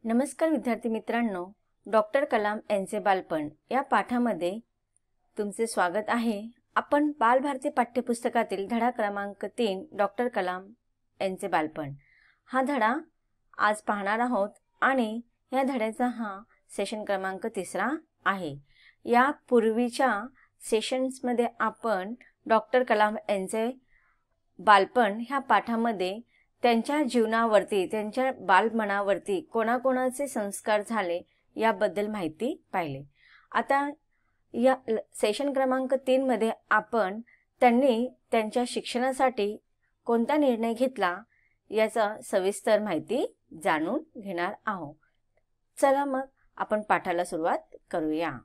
नमस्कार विद्यार्थी मित्रांनो, डॉक्टर कलाम यांचे बालपण या पाठामध्ये तुमचे स्वागत आहे। आपण बालभारती पाठ्यपुस्तकातील धडा क्रमांक 3 डॉक्टर कलाम यांचे बालपण हा धडा आज पाहणार आहोत आणि या धड्याचा हा सेशन क्रमांक 3 आहे। या पूर्वीच्या सेशन्समध्ये आपण डॉक्टर कलाम यांचे बालपण ह्या पाठामध्ये त्यांच्या जीवनावरती, त्यांच्या बालमनावरती कोणाकोणाचे संस्कार झाले याबद्दल माहिती पाहिली। आता या सेशन क्रमांक 3 मध्ये आपण त्यांनी त्यांच्या शिक्षणासाठी कोणता निर्णय घेतला याचा सविस्तर माहिती जाणून घेणार आहोत। चला मग आपण पाठाला सुरुवात करूया।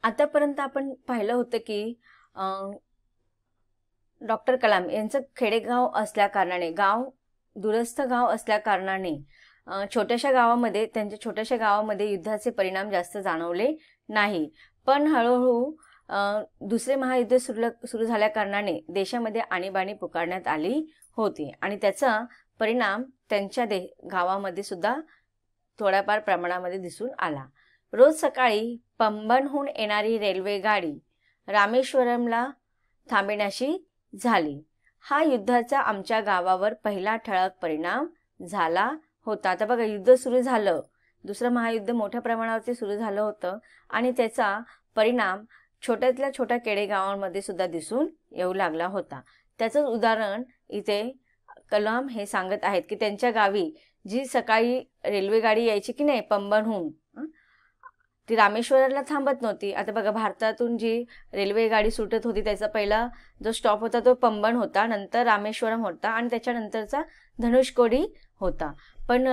आतापर्यंत आपण पाहिलं होतं की डॉक्टर कलाम यांचं खेडेगाव असल्या कारणाने, दूरस्थ गाव असल्या कारणाने छोट्याशा गावामध्ये, त्यांच्या छोट्याशा गावामध्ये युद्धाचे परिणाम जास्त जाणवले नाही। पण हळूहळू दुसरे महायुद्ध सुरू झाल्या कारणाने देशामध्ये आणीबाणी पुकारण्यात आली होती आणि त्याचा परिणाम त्यांच्या गावामध्ये सुद्धा थोड्याफार प्रमाणामध्ये दिसून आला। रोज सकाळी पंबनहून येणारी रेल्वे गाडी रामेश्वरमला थांबण्याची झाली। हा युद्धाचा आमच्या गावावर पहिला ठळक परिणाम झाला होता। आता बघा, युद्ध सुरू झालं, दुसरं महायुद्ध मोठ्या प्रमाणावरती सुरू झालं होतं आणि त्याचा परिणाम छोट्यातल्या छोट्या खेडेगावांमध्ये सुद्धा दिसून येऊ लागला होता। त्याचं उदाहरण इथे कलाम हे सांगत आहेत की त्यांच्या गावी जी सकाळी रेल्वे गाडी यायची की नाही पंबनहून, ती रामेश्वरमला थांबत नव्हती। आता बघा, भारतातून जी रेल्वे गाडी सुटत होती त्याचा पहिला जो स्टॉप होता तो पंबन होता, नंतर रामेश्वरम होता आणि त्याच्यानंतरचा धनुषकोडी होता। पण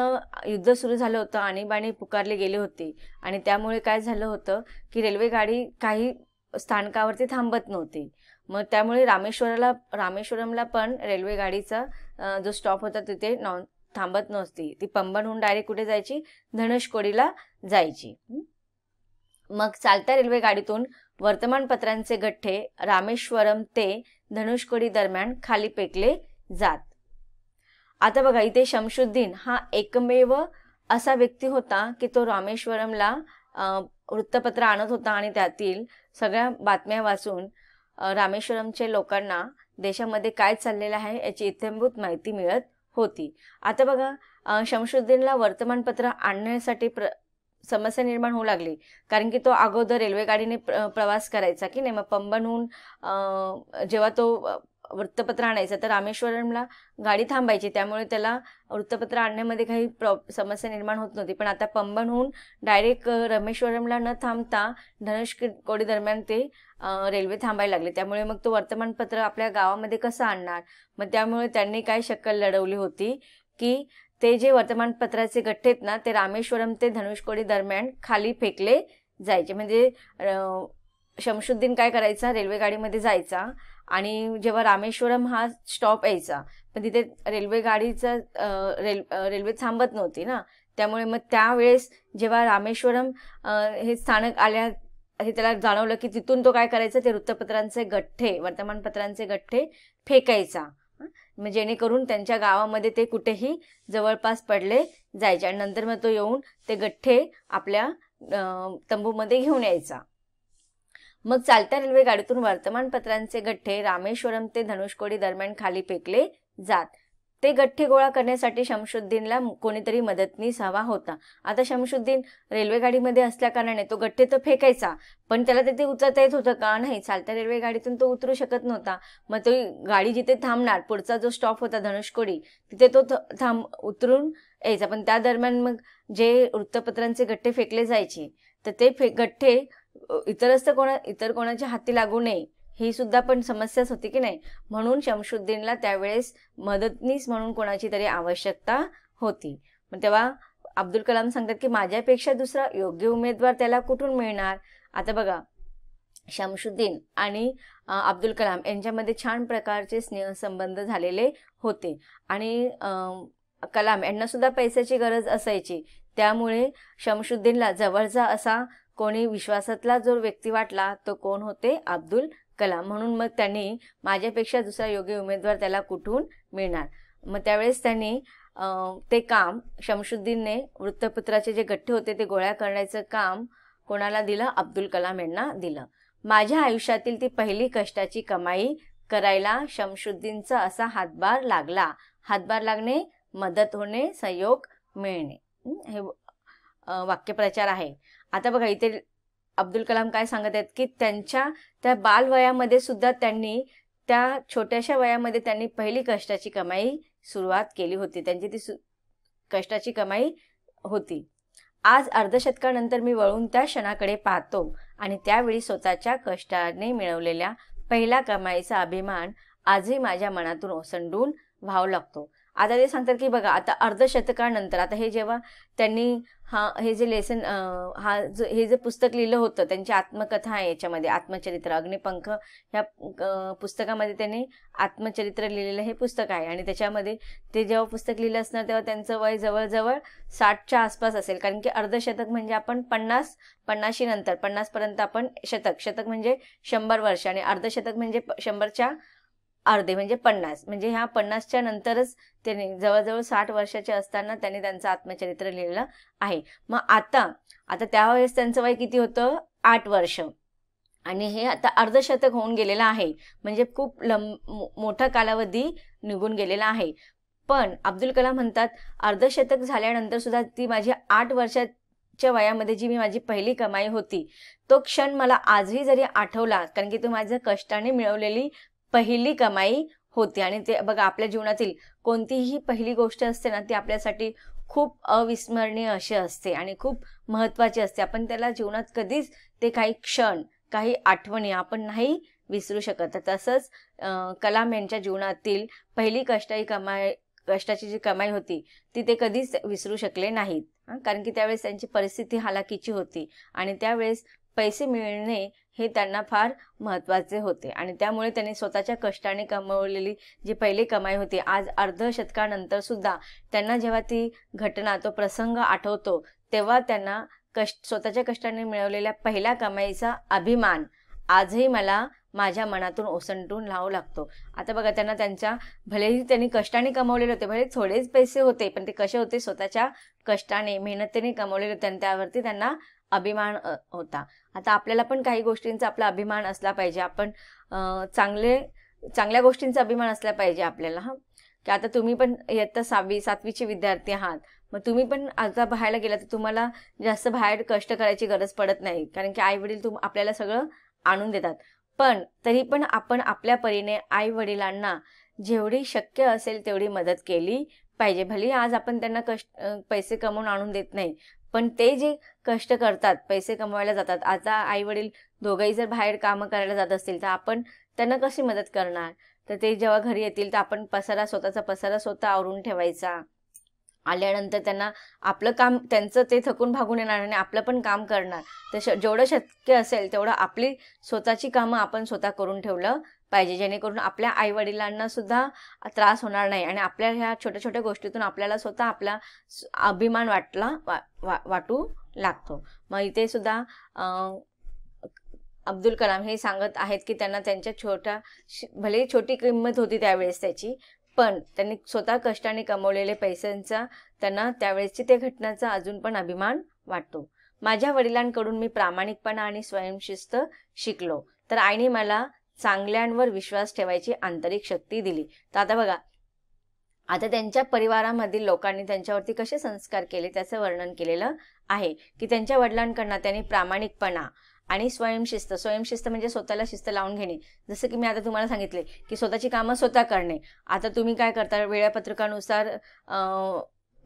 युद्ध सुरू झालं होतं, आणीबाणी पुकारले गेले होते आणि त्यामुळे काय झालं होतं की रेल्वे गाडी काही स्थानकावरती थांबत नव्हती। मग त्यामुळे रामेश्वरमला पण रेल्वे गाडीचा जो स्टॉप होता तिथे थांबत नव्हती। ती पंबनहून डायरेक्ट कुठे जायची, धनुषकोडीला जायची। मग चालत्या रेल्वे गाडीतून वर्तमानपत्रांचे गठ्ठे रामेश्वरम ते धनुषकोडी दरम्यान खाली फेकले जात। आता बघा, इथे शमशुद्दीन हा एकमेव असा व्यक्ती होता की तो रामेश्वरमला वृत्तपत्र आणत होता आणि त्यातील सगळ्या बातम्या वाचून रामेश्वरमचे लोकांना देशामध्ये काय चाललेलं आहे याची इत्थंभूत माहिती मिळत होती। आता बघा, शमशुद्दीनला वर्तमानपत्र आणण्यासाठी समस्या निर्माण होऊ लागली, कारण की तो अगोदर रेल्वे गाडीने प्रवास करायचा की नाही। मग पंबनहून जेव्हा तो वृत्तपत्र आणायचा तर रामेश्वरमला गाडी थांबायची, त्यामुळे त्याला वृत्तपत्र आणण्यामध्ये काही समस्या निर्माण होत नव्हती। पण आता पंबनहून डायरेक्ट रामेश्वरमला न थांबता धनुषकोडी दरम्यान ते रेल्वे थांबायला लागले, त्यामुळे मग तो वर्तमानपत्र आपल्या गावामध्ये कसं आणणार। मग त्यामुळे त्यांनी काय शक्कल लढवली होती की ते जे वर्तमानपत्राचे गठ्ठे आहेत ना, ते रामेश्वरम ते धनुषकोडी दरम्यान खाली फेकले जायचे। म्हणजे शमशुद्दीन काय करायचा, रेल्वे गाडीमध्ये जायचा आणि जेव्हा रामेश्वरम हा स्टॉप यायचा पण तिथे रेल्वे गाडीचा रेल्वे थांबत नव्हती ना, त्यामुळे मग त्यावेळेस जेव्हा रामेश्वरम हे स्थानक आल्या हे त्याला जाणवलं की तिथून तो काय करायचा, ते वृत्तपत्रांचे गठ्ठे, वर्तमानपत्रांचे गठ्ठे फेकायचा, म्हणजे जेणेकरून त्यांच्या गावामध्ये ते कुठेही जवळपास पडले जायचे आणि नंतर मग तो येऊन ते गठ्ठे आपल्या तंबूमध्ये घेऊन यायचा। मग चालत्या रेल्वे गाडीतून वर्तमानपत्रांचे गठ्ठे रामेश्वरम ते धनुषकोडी दरम्यान खाली फेकले जात। ते गठ्ठे गोळा करण्यासाठी शमशुद्दीनला कोणीतरी मदतनीस हवा होता। आता शमशुद्दीन रेल्वे गाडीमध्ये असल्या कारणाने तो गठ्ठे तर फेकायचा, पण त्याला तिथे उतरता येत होतं का, नाही, चालत्या रेल्वे गाडीतून तो उतरू शकत नव्हता। मग तो गाडी जिथे थांबणार, पुढचा जो स्टॉप होता धनुषकोडी, तिथे तो उतरून यायचा। पण त्या दरम्यान मग जे वृत्तपत्रांचे गठ्ठे फेकले जायचे तर ते गठ्ठे इतर कोणाच्या हाती लागू नये ही सुद्धा पण समस्याच होती की नाही। म्हणून शमशुद्दीनला त्यावेळेस मदतनीस म्हणून कोणाची तरी आवश्यकता होती। मग तेव्हा अब्दुल कलाम सांगतात की माझ्यापेक्षा दुसरा योग्य उमेदवार त्याला कुठून मिळणार। आता बघा, शमशुद्दीन आणि अब्दुल कलाम यांच्यामध्ये छान प्रकारचे स्नेहसंबंध झालेले होते आणि कलाम यांना सुद्धा पैशाची गरज असायची, त्यामुळे शमशुद्दीनला जवळचा असा कोणी विश्वासातला जो व्यक्ती वाटला तो कोण होते, अब्दुल कलाम। म्हणून मग त्यांनी माझ्यापेक्षा दुसरा योग्य उमेदवार त्याला कुठून मिळणार मग त्यावेळेस त्यांनी ते काम शमशुद्दीनने वृत्तपत्राचे जे गठ्ठे होते ते गोळा करण्याचं काम कोणाला दिलं? अब्दुल कलाम यांना दिलं. माझ्या आयुष्यातील ती पहिली कष्टाची कमाई करायला शमशुद्दीनचा असा हातभार लागला. हातभार लागणे, मदत होणे, सहयोग मिळणे, हे वाक्यप्रचार आहे. आता बघा इथे अब्दुल कलाम काय सांगत आहेत की त्यांच्या त्या बालवयामध्ये सुद्धा त्यांनी त्या छोट्याशा वयामध्ये त्यांनी पहिली कष्टाची कमाई सुरुवात केली होती. त्यांची ती कष्टाची कमाई होती. आज अर्धशतकानंतर मी वळून त्या क्षणाकडे पाहतो आणि त्यावेळी स्वतःच्या कष्टाने मिळवलेल्या पहिल्या कमाईचा अभिमान आजही माझ्या मनातून ओसंडून वाहू लागतो. आता ते सांगतात की बघा आता अर्धशतकानंतर, आता हे जेव्हा त्यांनी हे जे लेसन हे जे पुस्तक लिहिलं होतं, त्यांची आत्मकथा आहे याच्यामध्ये, आत्मचरित्र अग्निपंख ह्या पुस्तकामध्ये त्यांनी आत्मचरित्र लिहिलेलं हे पुस्तक आहे. आणि त्याच्यामध्ये ते जेव्हा पुस्तक लिहिलं असणार तेव्हा त्यांचं वय जवळजवळ 60च्या आसपास असेल. कारण की अर्धशतक म्हणजे आपण 50 नंतर 50 पर्यंत आपण शतक म्हणजे 100 वर्ष, आणि अर्धशतक म्हणजे 100च्या अर्धे म्हणजे 50, म्हणजे ह्या 50च्या नंतरच त्यांनी जवळजवळ 60 वर्षाचे असताना त्यांनी त्यांचं आत्मचरित्र लिहिलेलं आहे. मग आता त्यावेळेस त्यांचं वय किती होतं? 8 वर्ष, आणि हे आता अर्धशतक होऊन गेलेलं आहे. म्हणजे खूप मोठा कालावधी निघून गेलेला आहे. पण अब्दुल कलाम म्हणतात अर्धशतक झाल्यानंतर सुद्धा ती माझी 8 वर्षाच्या वयामध्ये जी माझी पहिली कमाई होती, तो क्षण मला आजही जरी आठवला, कारण की तो माझ्या कष्टाने मिळवलेली पहिली कमाई होती. आणि ते बघा आपल्या जीवनातील कोणतीही पहिली गोष्ट असते ना, ती आपल्यासाठी खूप अविस्मरणीय अशी असते आणि खूप महत्त्वाची असते. आपण त्याला जीवनात कधीच ते काही क्षण, काही आठवणी आपण नाही विसरू शकत. तसंच कलाम यांच्या जीवनातील पहिली कष्टाची जी कमाई होती ती ते कधीच विसरू शकले नाहीत. कारण की त्यावेळेस त्यांची परिस्थिती हालाकीची होती आणि त्यावेळेस पैसे मिळणे हे त्यांना फार महत्त्वाचे होते. आणि त्यामुळे त्यांनी स्वतःच्या कष्टाने कमवलेली जी पहिली कमाई होती, आज अर्धशतकानंतर सुद्धा त्यांना जेव्हा ती घटना, तो प्रसंग आठवतो, तेव्हा त्यांना स्वतःच्या कष्टाने मिळवलेल्या पहिल्या कमाईचा अभिमान आजही मला माझ्या मनातून ओसंडून राहू लागतो. आता बघा त्यांना भलेही त्यांनी कष्टाने कमवलेले होते, भले थोडेच पैसे होते, पण ते कसे होते? स्वतःच्या कष्टाने, मेहनतीने कमवलेले होते आणि त्यावरती त्यांना अभिमान होता. आता आपल्याला पण काही गोष्टींचा आपला अभिमान असला पाहिजे. आपण चांगल्या गोष्टींचा अभिमान असला पाहिजे आपल्याला. की आता तुम्ही पण इयत्ता 7वीचे विद्यार्थी आहात, मग तुम्ही पण आता बाहेर गेला तर तुम्हाला जास्त बाहेर कष्ट करायची गरज पडत नाही, कारण की आई वडील आपल्याला सगळं आणून देतात. पण तरी पण आपण आपल्या परीने आई वडिलांना जेवढी शक्य असेल तेवढी मदत केली पाहिजे. भले आज आपण त्यांना पैसे कमवून आणून देत नाही, पण ते जे कष्ट करतात, पैसे कमवायला जातात, आता आई वडील दोघंही जर बाहेर कामं करायला जात असतील तर आपण त्यांना कशी मदत करणार? तर ते जेव्हा घरी येतील तर आपण स्वतःचा पसारा स्वतः आवरून ठेवायचा. आल्यानंतर त्यांना आपलं काम, त्यांचं ते थकून भागून येणार आणि आपलं पण काम करणार. तर जेवढं शक्य असेल तेवढं आपली स्वतःची कामं आपण स्वतः करून ठेवलं पाहिजे, जेणेकरून आपल्या आईवडिलांना सुद्धा त्रास होणार नाही आणि आपल्या ह्या छोट्या छोट्या गोष्टीतून आपल्याला स्वतः आपला अभिमान वाटू लागतो. मग इथे सुद्धा अब्दुल कलाम हे सांगत आहेत की त्यांना त्यांच्या भले छोटी किंमत होती त्यावेळेस त्याची, पण त्यांनी स्वतः कष्टाने कमवलेले पैशांचा त्यांना त्यावेळेसची त्या घटनाचा अजून पण अभिमान वाटतो. माझ्या वडिलांकडून मी प्रामाणिकपणा आणि स्वयंशिस्त शिकलो, तर आईने मला चांगल्यांवर विश्वास ठेवायची आंतरिक शक्ती दिली. तर आता बघा, आता त्यांच्या परिवारामधील लोकांनी त्यांच्यावरती कसे संस्कार केले त्याचं वर्णन केलेलं आहे की त्यांच्या वडिलांकडनं त्यांनी प्रामाणिकपणा आणि स्वयंशिस्त म्हणजे स्वतःला शिस्त लावून घेणे. जसं की मी आता तुम्हाला सांगितले की स्वतःची कामं स्वतः करणे. आता तुम्ही काय करता, वेळापत्रकानुसार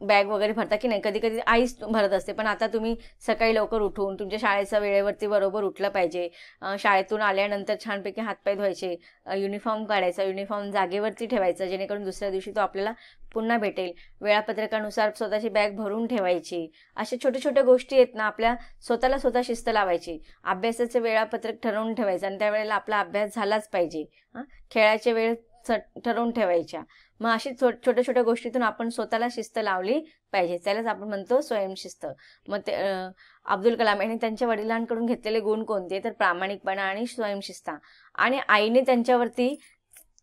बॅग वगैरे भरता की नाही? कधी कधी आईच भरत असते, पण आता तुम्ही सकाळी लवकर उठून तुमच्या शाळेच्या वेळेवरती बरोबर उठलं पाहिजे. शाळेतून आल्यानंतर छानपैकी हातपाय धुवायचे, युनिफॉर्म काढायचा, युनिफॉर्म जागेवरती ठेवायचा, जेणेकरून दुसऱ्या दिवशी तो आपल्याला पुन्हा भेटेल. वेळापत्रकानुसार स्वतःची बॅग भरून ठेवायची. अशा छोट्या छोट्या गोष्टी आहेत ना, आपल्या स्वतः शिस्त लावायची. अभ्यासाचे वेळापत्रक ठरवून ठेवायचं आणि त्यावेळेला आपला अभ्यास झालाच पाहिजे. खेळाचे वेळ ठरवून ठेवायच्या. मग अशी छोट्या छोट्या गोष्टीतून आपण स्वतःला शिस्त लावली पाहिजे, त्यालाच आपण म्हणतो स्वयंशिस्त. मग ते अब्दुल कलाम यांनी त्यांच्या वडिलांकडून घेतलेले गुण कोणते? तर प्रामाणिकपणा आणि स्वयंशिस्त. आणि आईने त्यांच्यावरती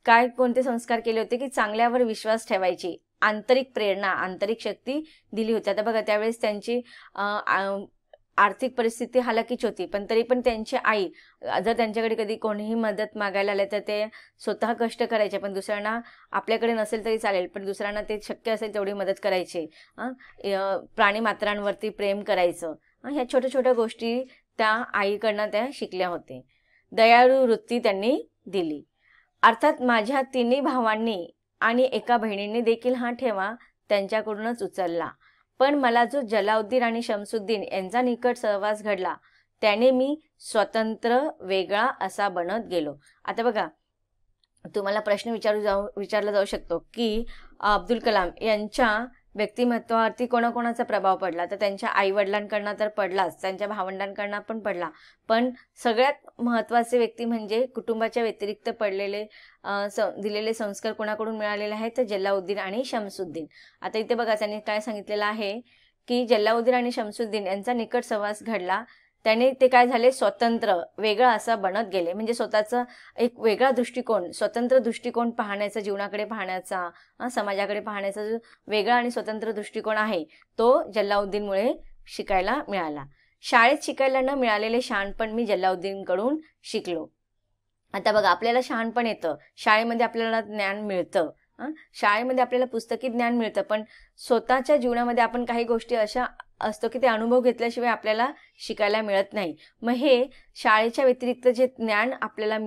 काय कोणते संस्कार केले होते की चांगल्यावर विश्वास ठेवायची आंतरिक प्रेरणा, आंतरिक शक्ती दिली होती. आता बघा त्यावेळेस त्यांची आर्थिक परिस्थिती हालाकीची होती, पण तरी पण त्यांची आई जर त्यांच्याकडे कधी कोणीही मदत मागायला आले तर ते स्वतः कष्ट करायचे, पण दुसऱ्यांना आपल्याकडे नसेल तरी चालेल पण दुसऱ्यांना ते शक्य असेल तेवढी मदत करायची. प्राणीमात्रांवरती प्रेम करायचं. ह्या छोट्या छोट्या गोष्टी त्या आईकडनं त्या शिकल्या होते. दयाळू वृत्ती त्यांनी दिली. अर्थात माझ्या तिन्ही भावांनी आणि एका बहिणींनी देखील हा ठेवा त्यांच्याकडूनच उचलला, पण मला जो जलाउद्दीन आणि शमसुद्दीन यांचा निकट सहवास घडला त्याने मी स्वतंत्र वेगळा असा बनत गेलो. आता बघा तुम्हाला प्रश्न विचारला जाऊ शकतो की अब्दुल कलाम यांच्या व्यक्तिमत्वावरती कोणाकोणाचा प्रभाव पडला, तर त्यांच्या आईवडिलांकडनं तर पडलाच, त्यांच्या भावंडांकडनं पण पडला, पण सगळ्यात महत्त्वाचे व्यक्ती म्हणजे कुटुंबाच्या व्यतिरिक्त पडलेले दिलेले संस्कार कोणाकडून मिळालेले आहेत, तर जलाउद्दीन आणि शमसुद्दीन. आता इथे बघा त्यांनी काय सांगितलेलं आहे की जलाउद्दीन आणि शमसुद्दीन यांचा निकट सहवास घडला, त्याने ते काय झाले स्वतंत्र वेगळा असा बनत गेले. म्हणजे स्वतःचा एक वेगळा दृष्टिकोन, स्वतंत्र दृष्टिकोन पाहण्याचा, जीवनाकडे पाहण्याचा, समाजाकडे पाहण्याचा जो वेगळा आणि स्वतंत्र दृष्टिकोन आहे तो जलाउद्दीनमुळे शिकायला मिळाला. शाळेत शिकायला न मिळालेले शहाणपण मी जलाउद्दीनकडून शिकलो. आता बघा आपल्याला शहाणपण येतं, शाळेमध्ये आपल्याला ज्ञान मिळतं, शाळेमध्ये आपल्याला पुस्तकी ज्ञान मिळतं, पण स्वतःच्या जीवनामध्ये आपण काही गोष्टी अशा असतो की ते अनुभव घेतल्याशिवाय आपल्याला शिकायला मिळत नाही. मग हे शाळेच्या व्यतिरिक्त जे ज्ञान आपल्याला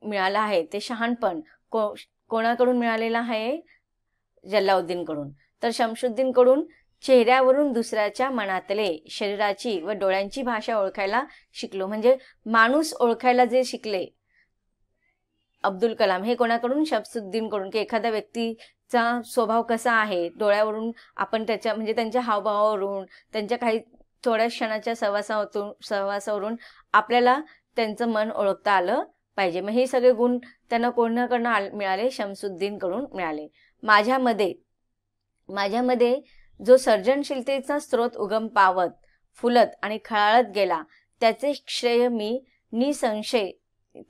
मिळालं आहे ते शहाणपण कोणाकडून मिळालेलं आहे, जलाउद्दीनकडून. तर शमसुद्दीनकडून चेहऱ्यावरून दुसऱ्याच्या मनातले, शरीराची व डोळ्यांची भाषा ओळखायला शिकलो. म्हणजे माणूस ओळखायला जे शिकले अब्दुल कलाम हे कोणाकडून, शमसुद्दीनकडून, की एखाद्या व्यक्तीचा स्वभाव कसा आहे डोळ्यावरून आपण त्याच्या म्हणजे त्यांच्या हावभावावरून, त्यांच्या काही थोड्या क्षणाच्या सहवासावरून आपल्याला त्यांचं मन ओळखता आलं पाहिजे. मग हे सगळे गुण त्यांना कोणाकडनं मिळाले, शमसुद्दीनकडून मिळाले. माझ्यामध्ये जो सर्जनशीलतेचा स्रोत उगम पावत, फुलत आणि खळाळत गेला त्याचे श्रेय मी निसंशय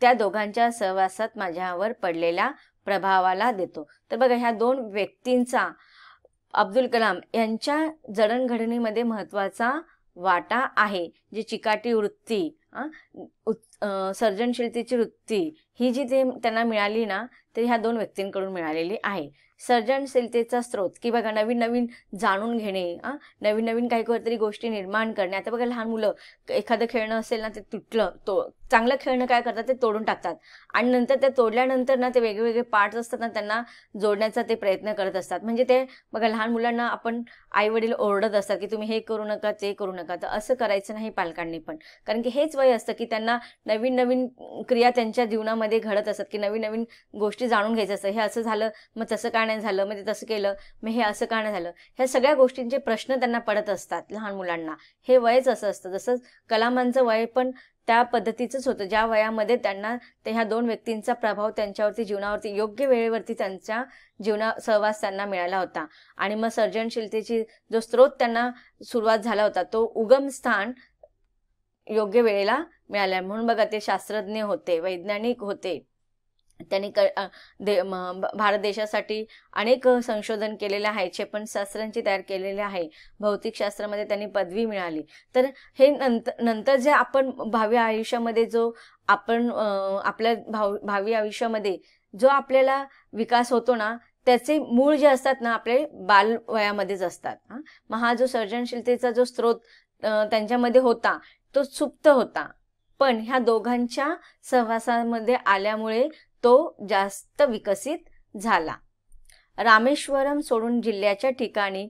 त्या दोघांच्या सहवासात माझ्यावर पडलेल्या प्रभावाला देतो. तर बघा ह्या दोन व्यक्तींचा अब्दुल कलाम यांच्या जडणघडणीमध्ये महत्त्वाचा वाटा आहे. जी चिकाटी वृत्ती, सर्जनशीलतेची वृत्ती ही जी त्यांना मिळाली ना, तर ह्या दोन व्यक्तींकडून मिळालेली आहे. सर्जनशीलतेचा स्रोत की बघा नवीन नवीन जाणून घेणे, नवीन नवीन काहीतरी गोष्टी निर्माण करणे. आता बघा लहान मुलं एखादं खेळणं असेल ना, ते तुटलं, चांगलं खेळणं काय करतात ते तोडून टाकतात आणि नंतर ते तोडल्यानंतर ना ते वेगवेगळे पार्ट्स असतात ना त्यांना जोडण्याचा ते प्रयत्न करत असतात. म्हणजे ते बघा लहान मुलांना आपण आईवडील ओरडत असतात की तुम्ही हे करू नका, ते करू नका, तर असं करायचं नाही पालकांनी पण, कारण की हेच वय असतं की त्यांना नवीन नवीन क्रिया त्यांच्या जीवनामध्ये घडत असतात, की नवीन नवीन गोष्टी जाणून घ्यायचं असतं. हे असं झालं मग तसं का नाही झालं, मग ते तसं केलं मग हे असं का नाही झालं, ह्या सगळ्या गोष्टींचे प्रश्न त्यांना पडत असतात लहान मुलांना. हे वयच असं असतं. जसं कलामांचं वय पण त्या पद्धतीचंच होतं, ज्या वयामध्ये त्यांना ह्या दोन व्यक्तींचा प्रभाव त्यांच्यावरती, जीवनावरती योग्य वेळेवरती त्यांच्या सहवास त्यांना मिळाला होता. आणि मग सर्जनशीलतेची जो स्रोत त्यांना सुरुवात झाला होता तो उगम स्थान योग्य वेळेला मिळाला. म्हणून बघा ते शास्त्रज्ञ होते, वैज्ञानिक होते, त्यांनी भारत देशासाठी अनेक संशोधन केलेले आहे, क्षेपणास्त्रांची तयार केलेले आहे, भौतिकशास्त्रामध्ये त्यांनी पदवी मिळाली. तर हे नंतर जे आपण भावी आयुष्यामध्ये जो आपण आपल्या भावी आयुष्यामध्ये जो आपल्याला विकास होतो ना, त्याचे मूळ जे असतात ना आपले बालवयामध्येच असतात. मग हा जो सर्जनशीलतेचा जो स्रोत त्यांच्यामध्ये होता तो सुप्त होता, पण ह्या दोघांच्या सहवासामध्ये आल्यामुळे तो जास्त विकसित झाला. रामेश्वरम सोडून जिल्ह्याच्या ठिकाणी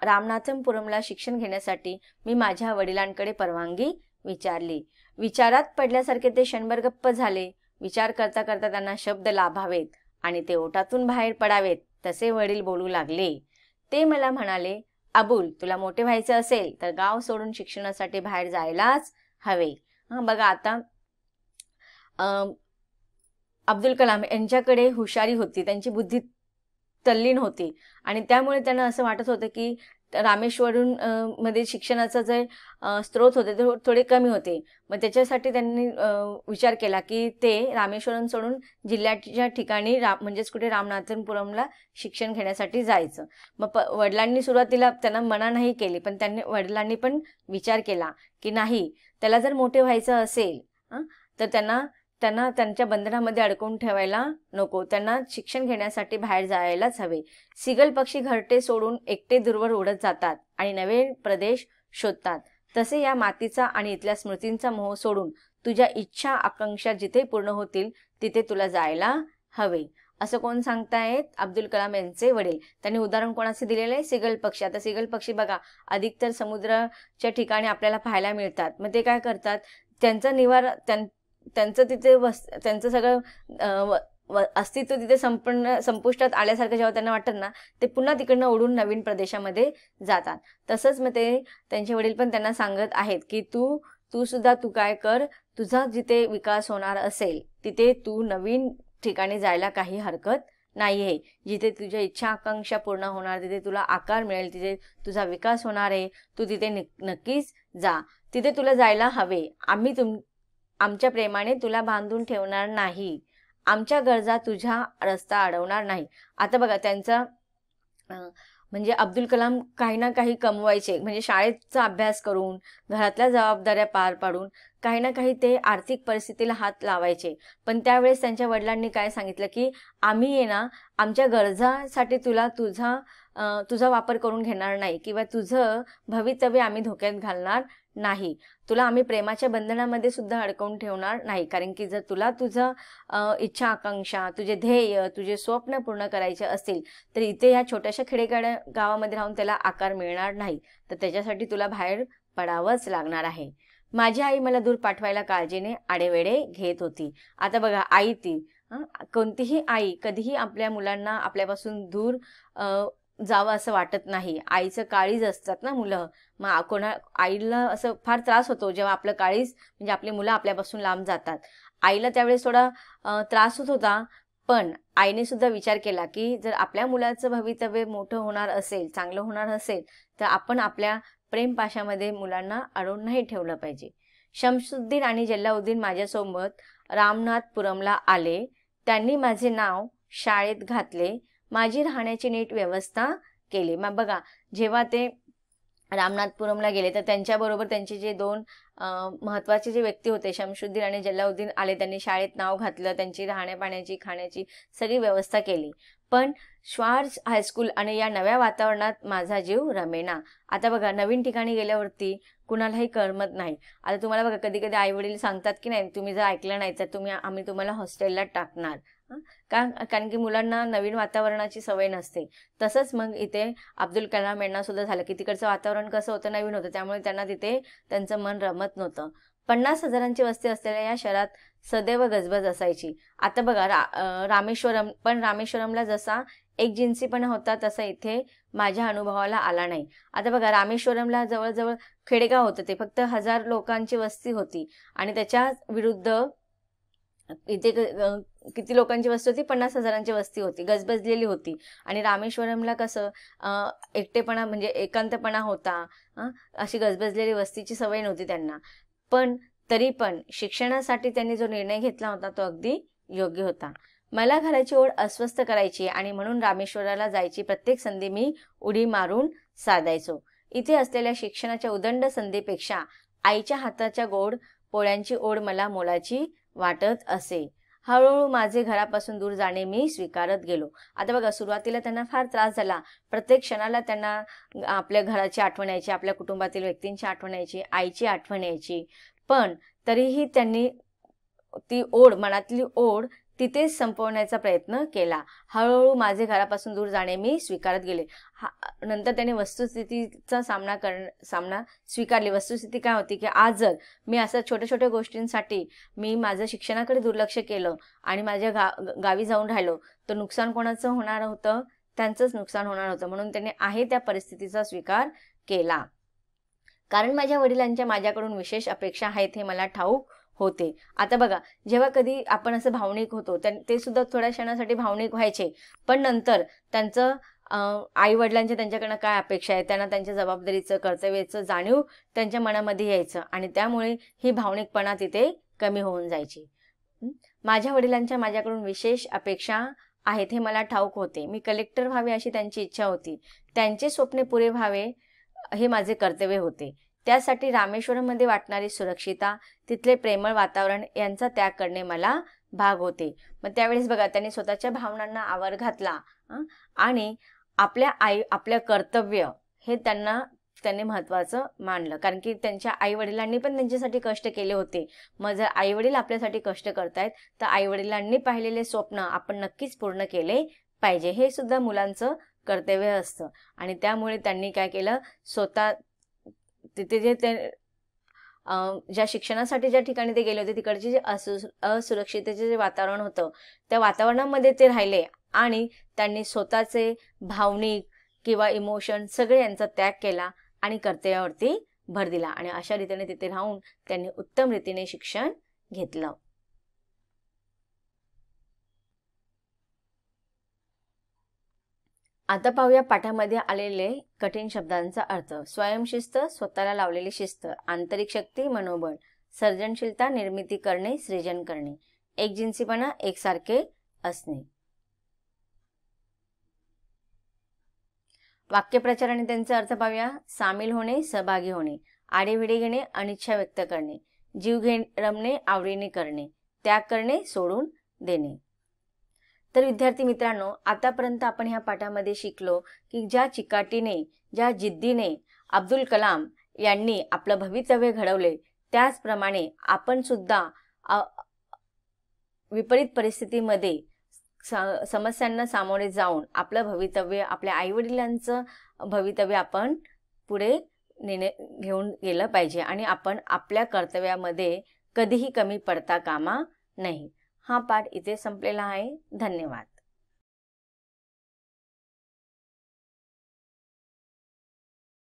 रामनाथपुरमला शिक्षण घेण्यासाठी मी माझ्या वडिलांकडे परवानगी विचारली. विचारात पडल्यासारखे ते क्षणभर गप्प झाले. विचार करता करता त्यांना शब्द लाभावेत आणि ते ओठातून बाहेर पडावेत तसे वडील बोलू लागले. ते मला म्हणाले, अबुल, तुला मोठे व्हायचे असेल तर गाव सोडून शिक्षणासाठी बाहेर जायलाच हवे. बघा आता अब्दुल कलाम यांच्याकडे हुशारी होती, त्यांची बुद्धी तल्लीन होती आणि त्यामुळे त्यांना असं वाटत होतं की रामेश्वरम मध्ये शिक्षणाचा जे स्रोत होते ते थोडे कमी होते. मग त्याच्यासाठी त्यांनी विचार केला की ते रामेश्वरम सोडून जिल्ह्याच्या ठिकाणी म्हणजेच कुठे रामनाथपुरमला शिक्षण घेण्यासाठी जायचं. मग वडिलांनी सुरुवातीला त्यांना मना नाही केली, पण वडिलांनी पण विचार केला की नाही, त्याला जर मोठे व्हायचं असेल तर त्यांना त्यांच्या बंधनामध्ये अडकवून ठेवायला नको, त्यांना शिक्षण घेण्यासाठी बाहेर जायलाच हवे. सिगल पक्षी घरटे सोडून एकटे दूरवर उडत जातात आणि नवे प्रदेश शोधतात, तसे या मातीचा आणि इथल्या स्मृतींचा मोह सोडून तुझ्या इच्छा आकांक्षा जिथे पूर्ण होतील तिथे तुला जायला हवे. असं कोण सांगतायत? अब्दुल कलाम यांचे वडील. त्यांनी उदाहरण कोणाचे दिलेलं आहे? सिगल पक्षी. आता सिगल पक्षी बघा अधिकतर समुद्राच्या ठिकाणी आपल्याला पाहायला मिळतात. मग ते काय करतात, त्यांचा निवारा त्यांचं तिथे त्यांचं सगळं अस्तित्व तिथे संपुष्टात आल्यासारखं जेव्हा त्यांना वाटत ना, ते पुन्हा तिकडनं उडून नवीन प्रदेशामध्ये जातात. तसंच मग ते त्यांचे वडील पण त्यांना सांगत आहेत की तू सुद्धा तू काय कर, तुझा जिथे विकास होणार असेल तिथे तू नवीन ठिकाणी जायला काही हरकत नाहीये. जिथे तुझ्या इच्छा आकांक्षा पूर्ण होणार, तिथे तुला आकार मिळेल, तिथे तुझा विकास होणार आहे, तू तिथे नक्कीच जा. तिथे तुला जायला हवे. आम्ही आमच्या प्रेमाने तुला बांधून ठेवणार नाही. आमच्या गरजा तुझ्या रस्ता अडवणार नाही. आता बघा त्यांचा म्हणजे अब्दुल कलाम काही ना काही कमवायचे, म्हणजे शाळेचा अभ्यास करून घरातल्या जबाबदाऱ्या पार पाडून काही ना काही ते आर्थिक परिस्थितीला हात लावायचे. पण त्यावेळेस त्यांच्या वडिलांनी काय सांगितलं की आम्ही आहे ना आमच्या गरजासाठी तुला तुझा वापर करून घेणार नाही किंवा तुझं भवितव्य आम्ही धोक्यात घालणार नाही. तुला आम्ही प्रेमाच्या बंधनामध्ये सुद्धा अडकवून ठेवणार नाही. कारण की जर तुला तुझं इच्छा आकांक्षा, तुझे ध्येय, तुझे स्वप्न पूर्ण करायचे असतील तर इथे या छोट्याशा गावामध्ये राहून त्याला आकार मिळणार नाही. तर त्याच्यासाठी तुला बाहेर पडावंच लागणार आहे. माझी आई मला दूर पाठवायला काळजीने आडेवेडे घेत होती. आता बघा आई कोणतीही आई कधीही आपल्या मुलांना आपल्यापासून दूर जावं असं वाटत नाही. आईचं काळीज असतात ना मुलं. मग आईला असं फार त्रास होतो जेव्हा आपलं काळीज म्हणजे आपली मुलं आपल्यापासून लांब जातात. आईला त्यावेळेस थोडा त्रास होत होता, पण आईने सुद्धा विचार केला की जर आपल्या मुलाचं भवितव्य मोठं होणार असेल, चांगलं होणार असेल तर आपण आपल्या प्रेमपाशामध्ये मुलांना अडवून नाही ठेवलं पाहिजे. शमसुद्दीन आणि जल्लाउद्दीन माझ्यासोबत रामनाथपुरमला आले. त्यांनी माझे नाव शाळेत घातले, माझी राहण्याची नीट व्यवस्था केली. मग बघा जेव्हा ते रामनाथपुरमला गेले तर त्यांच्याबरोबर त्यांचे जे दोन महत्त्वाचे जे व्यक्ती होते शमसुद्दीन आणि जल्लाउद्दीन आले. त्यांनी शाळेत नाव घातलं, त्यांची राहण्या पाण्याची खाण्याची सगळी व्यवस्था केली. पण श्वार्ज हायस्कूल आणि या नव्या वातावरणात माझा जीव रमेना. आता बघा नवीन ठिकाणी गेल्यावरती कुणालाही करमत नाही. आता तुम्हाला बघा कधी कधी आई वडील सांगतात की नाही तुम्ही जर ऐकलं नाही तर आम्ही तुम्हाला हॉस्टेलला टाकणार. कारण की मुलांना नवीन वातावरणाची सवय नसते. तसंच मग इथे अब्दुल कलाम यांना सुद्धा झालं की तिकडचं वातावरण कसं होतं, नवीन होतं, त्यामुळे त्यांना तिथे त्यांचं मन रमत नव्हतं. 50,000ची वस्ती असलेल्या या शहरात सदैव गजबज असायची. आता बघा रामेश्वरमला जसा एकजिन्सीपणा होता तसा इथे माझ्या अनुभवाला आला नाही. आता बघा रामेश्वरमला जवळजवळ खेडेगाव होतं, ते फक्त 1000 लोकांची वस्ती होती आणि त्याच्या विरुद्ध इथे किती लोकांची वस्ती होती? 50,000ची वस्ती होती, गजबजलेली होती. आणि रामेश्वरमला कसं एकटेपणा म्हणजे एकांतपणा होता, अशी गजबजलेली वस्तीची सवय नव्हती त्यांना. पण तरी पण शिक्षणासाठी त्यांनी जो निर्णय घेतला होता तो अगदी योग्य होता. मला घराची ओढ अस्वस्थ करायची आणि म्हणून रामेश्वराला जायची प्रत्येक संधी मी उडी मारून साधायचो. इथे असलेल्या शिक्षणाच्या उदंड संधीपेक्षा आईच्या हाताच्या गोड पोळ्यांची ओढ मला मोलाची वाटत असे. हळूहळू माझे घरापासून दूर जाणे मी स्वीकारत गेलो. आता बघा सुरुवातीला त्यांना फार त्रास झाला. प्रत्येक क्षणाला त्यांना आपल्या घराची आठवण यायची, आपल्या कुटुंबातील व्यक्तींची आठवण यायची, आईची आठवण यायची. पण तरीही त्यांनी ती ओढ, मनातली ओढ तिथेच संपवण्याचा प्रयत्न केला. हळूहळू माझे घरापासून दूर जाणे मी स्वीकारत गेले. नंतर त्याने वस्तुस्थितीचा सामना स्वीकारली. वस्तुस्थिती काय होती की आज जर मी असं छोट्या छोट्या गोष्टींसाठी मी माझं शिक्षणाकडे दुर्लक्ष केलं आणि माझ्या गावी जाऊन राहिलो तर नुकसान कोणाचं होणार होतं? त्यांचंच नुकसान होणार होतं. म्हणून त्याने आहे त्या परिस्थितीचा स्वीकार केला. कारण माझ्या वडिलांच्या माझ्याकडून विशेष अपेक्षा आहेत हे मला ठाऊक होते. आता बघा, जेव्हा कधी आपण असं भावनिक होतो, ते सुद्धा थोड्या क्षणासाठी भावनिक व्हायचे, पण नंतर त्यांचं आई वडिलांच्या त्यांच्याकडनं काय अपेक्षा आहे, त्यांना त्यांच्या जबाबदारीचं, कर्तव्याचं जाणीव त्यांच्या मनामध्ये यायचं आणि त्यामुळे ही भावनिकपणा तिथे कमी होऊन जायची. माझ्या वडिलांच्या माझ्याकडून विशेष अपेक्षा आहेत हे मला ठाऊक होते. मी कलेक्टर व्हावे अशी त्यांची इच्छा होती. त्यांचे स्वप्ने पुरे व्हावे हे माझे कर्तव्य होते. त्यासाठी रामेश्वरममध्ये वाटणारी सुरक्षितता, तिथले प्रेमळ वातावरण यांचा त्याग करणे मला भाग होते. मग त्यावेळेस बघा, त्यांनी स्वतःच्या भावनांना आवर घातला आणि आपल्या कर्तव्य हे त्यांनी महत्त्वाचं मानलं. कारण की त्यांच्या आई वडिलांनी पण त्यांच्यासाठी कष्ट केले होते. मग जर आई वडील आपल्यासाठी कष्ट करतायत तर आई वडिलांनी पाहिलेले स्वप्न आपण नक्कीच पूर्ण केले पाहिजे, हे सुद्धा मुलांचं कर्तव्य असतं. आणि त्यामुळे त्यांनी काय केलं, स्वतः तिथे जे ज्या शिक्षणासाठी ज्या ठिकाणी ते गेले होते तिकडचे जे असुरक्षिततेचे जे वातावरण होतं, त्या वातावरणामध्ये ते राहिले आणि त्यांनी स्वतःचे भावनिक किंवा इमोशन सगळे यांचा त्याग केला आणि कर्तव्यावरती भर दिला आणि अशा रीतीने तिथे राहून त्यांनी उत्तम रीतीने शिक्षण घेतलं. आता पाहूया पाठामध्ये आलेले कठीण शब्दांचा अर्थ. स्वयंशिस्त, स्वतःला लावलेली शिस्त, आंतरिक शक्ती, मनोबळ, सर्जनशीलता, निर्मिती करणे, सृजन करणे, एकजिन्सीपणा, एकसारखे असणे. वाक्यप्रचार आणि त्यांचे अर्थ पाहूया. सामील होणे, सहभागी होणे, आढेवेढे घेणे, अनिच्छा व्यक्त करणे, जीव रमणे, आवडीने करणे, त्याग करणे, सोडून देणे. तर विद्यार्थी मित्रांनो, आतापर्यंत आपण ह्या पाठामध्ये शिकलो की ज्या चिकाटीने, ज्या जिद्दीने अब्दुल कलाम यांनी आपलं भवितव्य घडवले, त्याचप्रमाणे आपण सुद्धा विपरीत परिस्थितीमध्ये समस्यांना सामोरे जाऊन आपलं भवितव्य, आपल्या आईवडिलांचं भवितव्य आपण पुढे घेऊन गेलं पाहिजे आणि आपण आपल्या कर्तव्यामध्ये कधीही कमी पडता कामा नये. हा पाठ इथे संपलेला आहे. धन्यवाद.